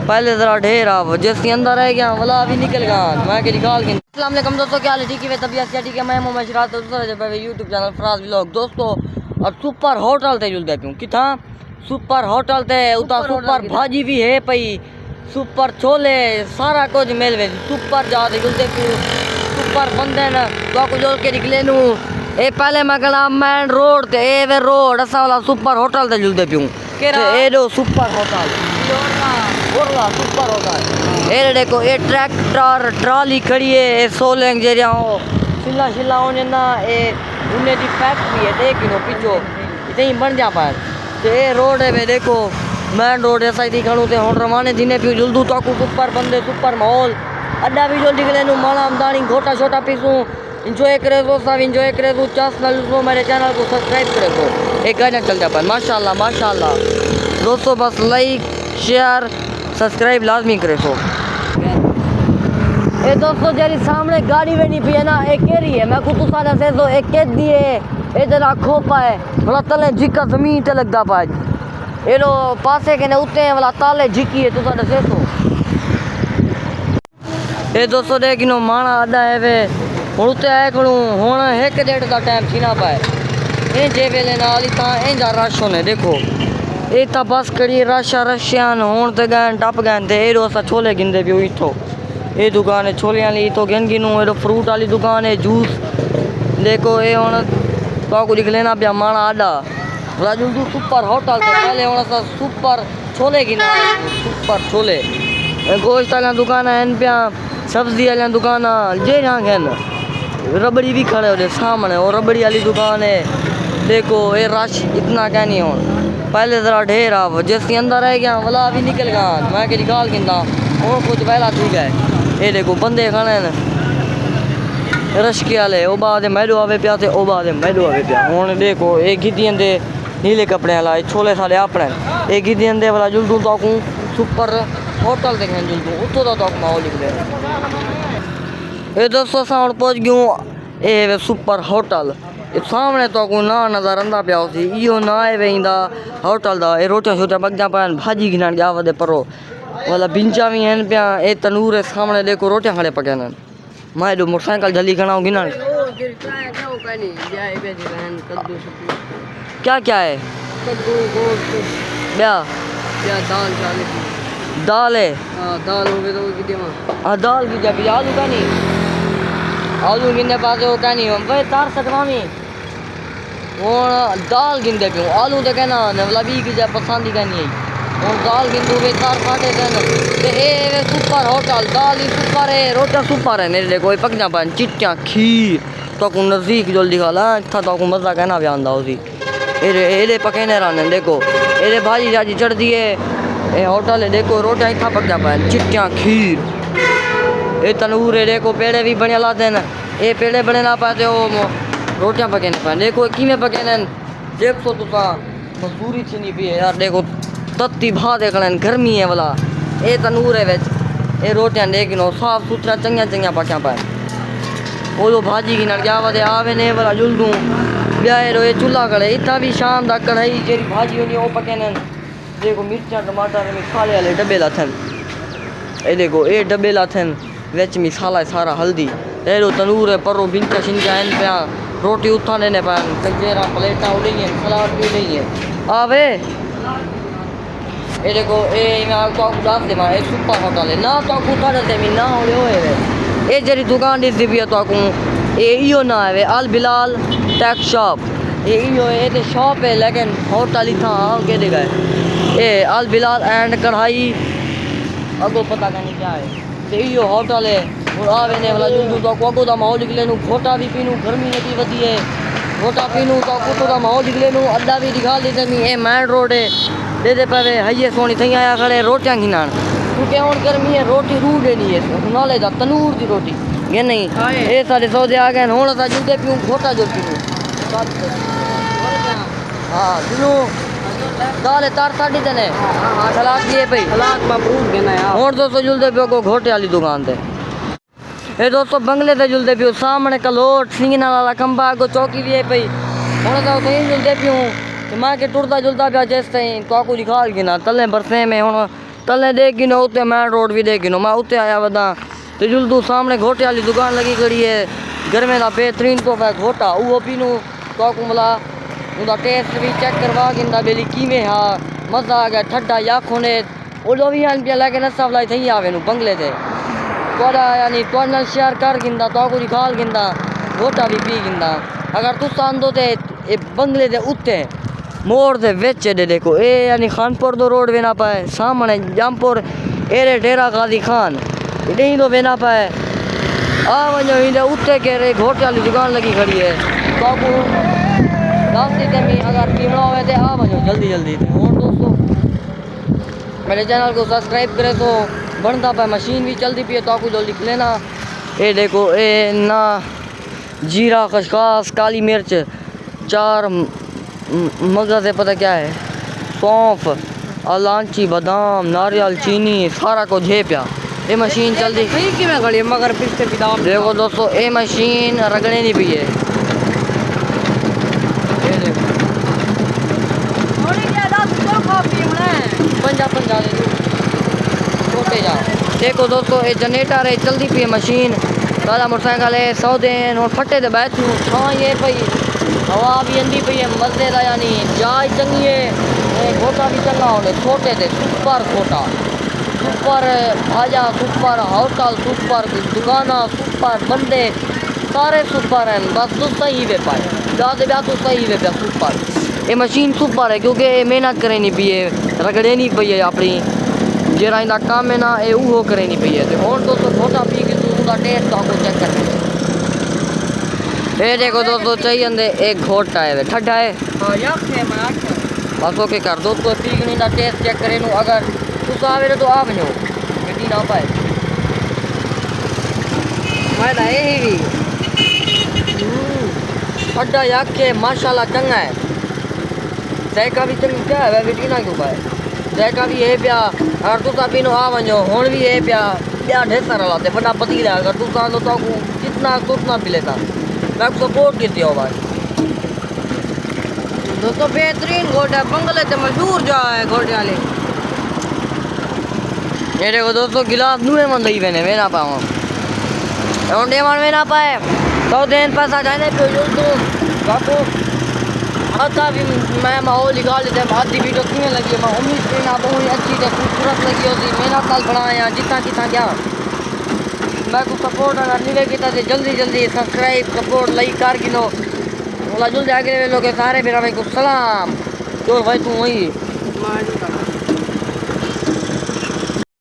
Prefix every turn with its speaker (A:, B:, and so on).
A: पहले ज़रा ढेर आप जैसे अंदर रह गया वाला अभी निकल गया मैं के निकाल के। अस्सलाम वालेकुम दोस्तों, क्या हाल है? ठीक है तबीयत क्या ठीक है? मैं Mohammad Sharat YouTube channel Faraz vlog दोस्तों। और सुपर होटल ते जुलते क्यों किथा सुपर होटल ते उता सुपर भाजी भी है पई, सुपर छोले सारा कुछ मिल वे सुपर जाते जुलते क्यों सुपर बंदे न तो को जोल के निकले नु ए पहले मैं कहना मैन रोड ते ए वे रोड असा वाला सुपर होटल ते जुलते क्यों ए दो सुपर होटल सुपर होटल ए देखो ये ट्रैक्टर ट्रॉली खड़ी है ए सोलंग जे हो शिला शिला होने ना ए उन्हें दी फैक्ट्री है देख नो पीछो इतने ही बन जा पाए ते रोड है में देखो मैन रोड ऐसा ही दिखाणु ते हुन रवाने दिने पियो जल्दू ताकू सुपर बंदे सुपर माहौल अड्डा भी जल्दी निकले नु माला आमदानी घोटा छोटा पीसू एंजॉय करे तो सब एंजॉय करे तो चास न लो मेरे चैनल को सब्सक्राइब करे तो एक गाना चल जाता है माशाल्लाह दोस्तों बस लाइक शेयर सब्सक्राइब लाजमी करे तो ये दोस्तों जरी सामने गाड़ी वेनी पी है ना एक केरी है मैं कुछ सारा से तो एक के दिए इधर आखो पाए वाला तले जिका जमीन ते लगदा पाए ये लो पासे के ने उते वाला ताले जिकी है तो सारा से तो ये दोस्तों देखिनो माना अड्डा है वे हुन उते आए कणु हुन 1:30 दा टाइम थी ना पाए ए जे वेले नाल ही ता इंजा रश होने देखो ए ता बस कड़ी रशियान हुन ते गन टप गन ते ए रोसा छोले गिंदे पियो इथो ये दुकान है छोले वाली तो गेन गिनू ये फ्रूट वाली दुकान है जूस देखो ये हुन तो को दिख लेना पिया माना अड्डा राजू तू सुपर होटल ते पहले हुन सा सुपर छोले गिना सुपर छोले गोश्त वाली दुकान है पिया सब्जी वाली दुकान जे गन रबड़ी भी खड़े हो सामने और रबड़ी वाली दुकान है देखो ये रश इतना क्या नहीं हो पहले ज़रा ढेर आप जैसे अंदर रह गया वाला अभी निकल गया मैं के निकाल गिनता और कुछ पहला ठीक है ये देखो बंदे खाने न रश के वाले ओ बाद मैडो आवे पिया ते ओ बाद मैडो आवे पिया हुन देखो एक गिद्दी दे नीले कपड़े वाला छोले सारे अपने एक गिद्दी दे वाला जुलदू ताकू सुपर होटल देखें जुलदू उतो दा ताकू माहौल निकले ये दोस्तों साउंड पहुंच गयो ए सुपर होटल सामने तो को ना नजर आंदा पिया सी इहो ना है वेंदा होटल दा ए रोटियां छोटा बगजा पान भाजी गिनण जा वदे परो वाला बिंचा भी हैं पिया ए तनूर है सामने देखो रोटियां खड़े पकाने मैं दो मोटरसाइकिल जल्दी खड़ा गिनण क्या क्या है
B: कद्दू गोश्त
A: ब्या
B: या दाल चावल
A: दाल है
B: दाल हो गई तो कितने में
A: हां दाल की जब आलू का नहीं आलू गिनने पासे वो क्या नहीं हम भाई तार सटवामी वो दाल गिनते क्यों आलू तो कहना वाला भी की जा पसंद ही का नहीं है और दाल गिनदू वे तार फाटे देन ते ए सुपर होटल दाल ही सुपर है रोटा सुपर है मेरे देखो पक जा पान चिट्टा खीर तो को नजदीक जल्दी खाला था तो को मजा कहना भी आंदा उसी एरे पकेने रहने देखो एरे भाजी जाजी चढ़ दिए ए होटल है देखो रोटा इतना पक जा पान चिट्टा खीर ये तनूर है देखो पेड़े भी बने लाते हैं ये पेड़े बने ना पाते हो रोटियां पकेने पाए देखो कि में पकेने देखो तो मजदूरी थी नहीं भी है यार देखो तत्ती भा देख लें गर्मी है वाला ये तनूर है बेच ये रोटियां देखो साफ सुथरा चंगा पक्या पाए वो जो भाजी की नट जावा दे आवे ने वाला जुलदू ब्याह रो ये चूल्हा कड़े इतना भी शाम दा कढ़ाई जेरी भाजी होनी वो पकेने देखो मिर्चा टमाटर मसाले वाले डब्बे लाथन ये देखो ये डब्बे लाथन वेच मिसाला सारा हल्दी एरो तनूर है परो बिंचा शिंचा है पे रोटी उठा देने पान कजेरा प्लेटा उड़ी है सलाद भी नहीं है आवे ये देखो ये मैं तो दास दे मा एक सुपर होटल है ना तो उठा देते मी ना होले होए ये जरी दुकान दी भी तो को ये इयो ना है अल बिलाल टेक शॉप ये इयो ये ते शॉप है लेकिन होटल ही था के देगा ये अल बिलाल एंड कढ़ाई अगो पता का नहीं क्या है ते इयो होटल है और आवे ने वाला जुलदू तो कोको दा माहौल निकले नु घोटा भी पीनू गर्मी ने भी वधी है घोटा पीनू तो कोको दा माहौल निकले नु अड्डा भी दिखा दे मी ए मैन रोड है दे पावे हइये सोनी थई आया खड़े रोटियां गिनान क्योंकि हुन गर्मी है रोटी रूड नहीं है नाले दा तनूर दी रोटी ये नहीं ए सारे सौदे आ गए हुन सा जुलदे पियो घोटा जो पीनू हां दिनो दाल तार साड़ी देने सलाद दिए भाई
B: सलाद में फ्रूट देना है
A: और दोस्तों जुलदे पियो को घोटे वाली दुकान ते ये दोस्तों बंगले ते जुलदे पियो सामने कलोट सिंगना वाला खंबा को चौकी भी है भाई हुन तो कहीं जुलदे पियो तो मां के टुरदा जुलदा पिया जैसे तो को दिखा के ना तले बरसे में हुन तले देख गिनो उत्ते मेन रोड भी देख गिनो मैं उत्ते आया वदा ते जुल्दू सामने घोटे वाली दुकान लगी खड़ी है गर्मे दा बेहतरीन तो है घोटा वो पीनू तो कुमला उनका टेस्ट भी चेक करवा गिंदा बेली कीमे हा मजा आ गया ठड्डा या खोने ओलो भी आन पिया लेके नसा लाई थई आवे नु बंगले दे तोड़ा यानी तोड़नल शेयर कर गिंदा तो को दिखाल गिंदा घोटा भी पी गिंदा अगर तू सांदो ते ए बंगले दे उत्ते मोड़ दे विच दे देखो ए यानी खानपुर दो रोड वेना पाए सामने जामपुर एरे डेरा गाजी खान इडे तो वेना पाए आ वजो इधर उत्ते के रे घोटे वाली दुकान लगी खड़ी है तो को रास्ते ते में अगर पीना होवे ते आ वजो जल्दी जल्दी और दोस्तों मेरे चैनल को सब्सक्राइब करे तो बनता पाए मशीन भी चलती पी है तो आपको जल्दी लेना ये देखो ये ना जीरा खसखस काली मिर्च 4 मगज़ है पता क्या है सौंफ इलायची बादाम नारियल चीनी सारा को झे पिया ये मशीन चलती
B: सही कि मैं खड़ी मगर पिछले बिदाम
A: देखो दोस्तों ये मशीन रगड़े नहीं पी है ये देखो पंजा पंजा दे छोटे जा देखो दोस्तों ये जनरेटर है चलती पी है मशीन काला मोटरसाइकिल है 100 दिन और फटे दे बैठ हाँ ये पई हवा भी आंदी पई है मजे का यानी चाय चंगी है घोटा भी चंगा होने छोटे थे सुपर छोटा सुपर भाजा सुपर होटल सुपर दुकाना सुपर बंदे सारे सुपर हैं बस तो सही वे पाए ज़्यादा ब्याह तो सही वे पाए सुपर ये मशीन सुपर है क्योंकि मेहनत करे नहीं पी है रगड़े नहीं पई है अपनी जेरा इंदा काम है ना ये वो करे नहीं पई है तो और दोस्तों घोटा पी के तू उनका टेस्ट आपको चेक कर ये देखो दोस्तों चाहिए अंदर एक घोटा है ठंडा है
B: हां यार है मैं
A: बस ओके कर दो तो पीकनी का टेस्ट चेक करे नु अगर तू आवे तो आ वनो गड्डी ना पाए
B: मैं लाए ही भी
A: ठंडा याके माशाल्लाह चंगा है जायका भी चंगा क्या है बेटी ना क्यों पाए जायका भी है पिया अगर तू सा पीनो आ वनो हुन भी है पिया या ढेर सारा लाते बड़ा पतीला अगर तू सा तो कितना कितना पी लेता मैं सपोर्ट की हो भाई
B: दोस्तों बेहतरीन घोटा बंगले ते मशहूर जा है घोटे वाले
A: ये देखो दोस्तों गिलास नुए मन दई वेने वेना पाओ ओंडे मन वेना पाए तो दिन पैसा जाने पे जो तू बापू आता भी मैं माहौल निकाल लेते हैं आधी वीडियो कितने लगी मैं उम्मीद करना बहुत अच्छी थे खूबसूरत लगी होती मेहनत नाल बनाया जितना कितना क्या मैं को सपोर्ट अगर नहीं किया तो जल्दी सब्सक्राइब सपोर्ट लाइक कर गिनो बोला जल्दी आगे लोग सारे मेरा भाई को सलाम तो भाई तू वही